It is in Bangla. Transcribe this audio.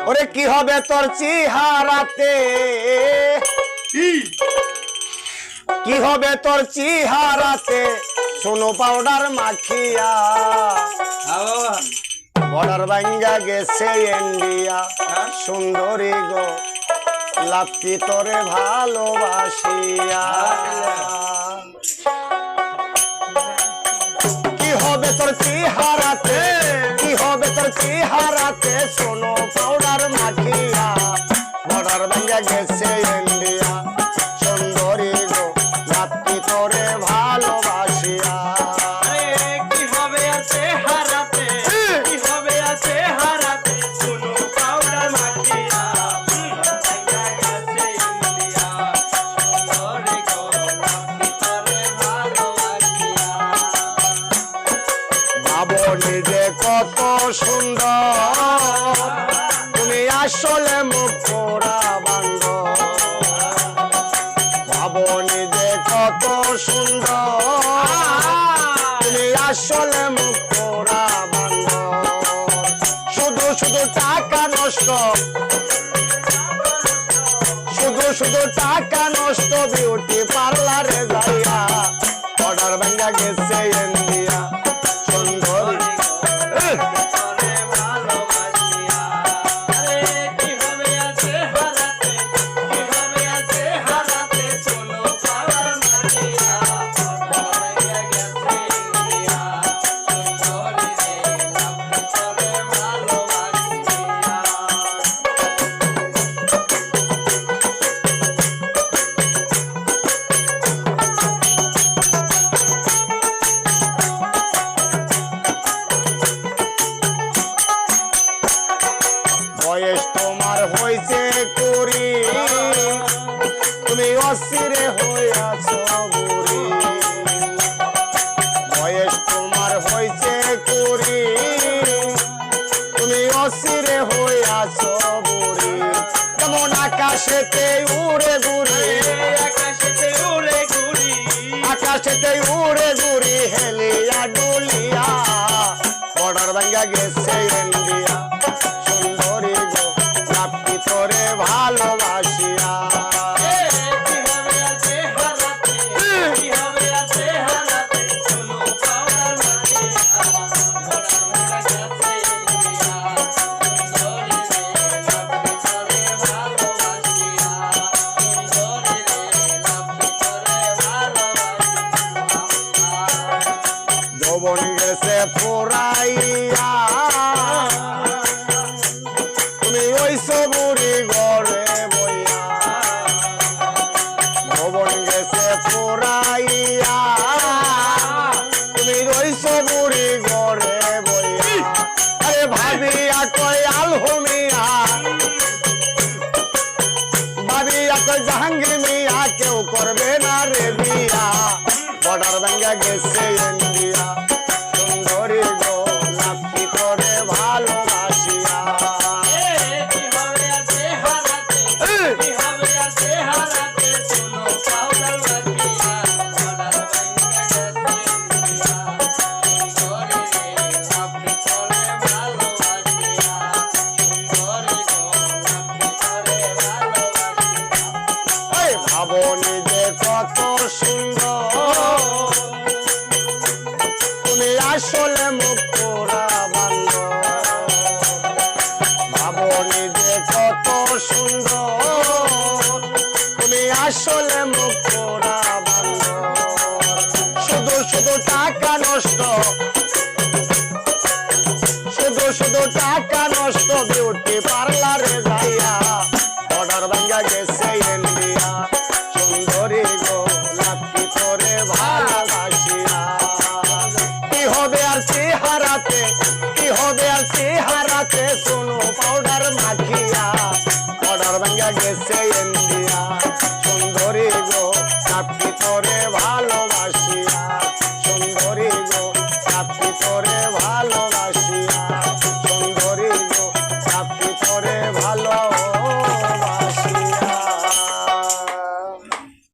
ওরে কি হবে তোর চেহারাতে, কি হবে তোর চেহারাতে সোনো পাউডার মাখিয়া। বর্ডার ভাঙ্গা গেছে ইন্ডিয়া, সুন্দরী গো লাপি তোরে ভালোবাসিয়া। কি হবে তোর চেহারাতে, কি হবে তোর চেহারাতে সোনো পাউডার মাখিয়া। বর্ডার ভাঙ্গা গেছে ইন্ডিয়া, সুন্দরী গো লাপি তোরে ভালোবাসিয়া। কি হবে চেহারাতে, কি হবে চেহারাতে সোনো পাউডার মাখিয়া। নিজে কত সুন্দর, তুমি আসলে মুখ পোড়া বান্দর। ভাবো নিজে কত সুন্দর, তুমি আসলে মুখ পোড়া বান্দর। শুধু শুধু টাকা নষ্ট, শুধু শুধু টাকা নষ্ট বিউটি পার্লারে যাইয়া। অর্ডার ভাঙ্গা গেছে ইন্ডিয়া, বয়স তোমার হয়েছে কুড়ি, তুমি অস্থিরে হইয়াছ বুড়ি। বয়স তোমার হয়েছে কুড়ি, তুমি অস্থিরে হইয়াছ বুড়ি। যেমন আকাশেতে উড়ে ঘুরি, আকাশেতে উড়ে ঘুরি, আকাশেতে উড়ে ঘুরি হেলিয়া ডুলিয়া। বর্ডার ভাঙ্গা গেছে ইন্ডিয়া, সুন্দরী গো লাপি তোরে ভালোবাসিয়া। কি হবে চেহারাতে, কি হবে চেহারাতে সোনো পাউডার মাখিয়া। যৌবন গেছে পুরাইয়া, তুমি ওই সবুরি ঘরে বইয়া। যৌবন গেছে পুরাইয়া, তুমি ওই সবুরি ঘরে বইয়া। আরে ভাবিয়া কই আলহমিয়া, ভাবিয়া কই জাহাঙ্গীর মিয়া, কেউ করবে না রে বিয়া। বর্ডার ভাঙ্গা গেছে ইন্ডিয়া, সুন্দরী গো লাপি তোরে ভালোবাসিয়া। কি হবে চেহারাতে, কি হবে চেহারাতে সোনো পাউডার মাখিয়া। ভাবো নিজে কত সুন্দর, তুমি আসলে মুখ পোড়া বান্দর। ভাবো নিজে কত সুন্দর, তুমি আসলে মুখ পোড়া বান্দর। শুধু শুধু টাকা নষ্ট, শুধু শুধু টাকা নষ্ট বিউটি পার্লারে যাইয়া। অর্ডার ভাঙ্গা গেছে ইন্ডিয়া, সুন্দরী গো লাপি তোরে ভালোবাসিয়া। কি হবে আর চেহারাতে, কি হবে আর চেহারাতে সোনো পাউডার মাখিয়া। অর্ডার ভাঙ্গা গেছে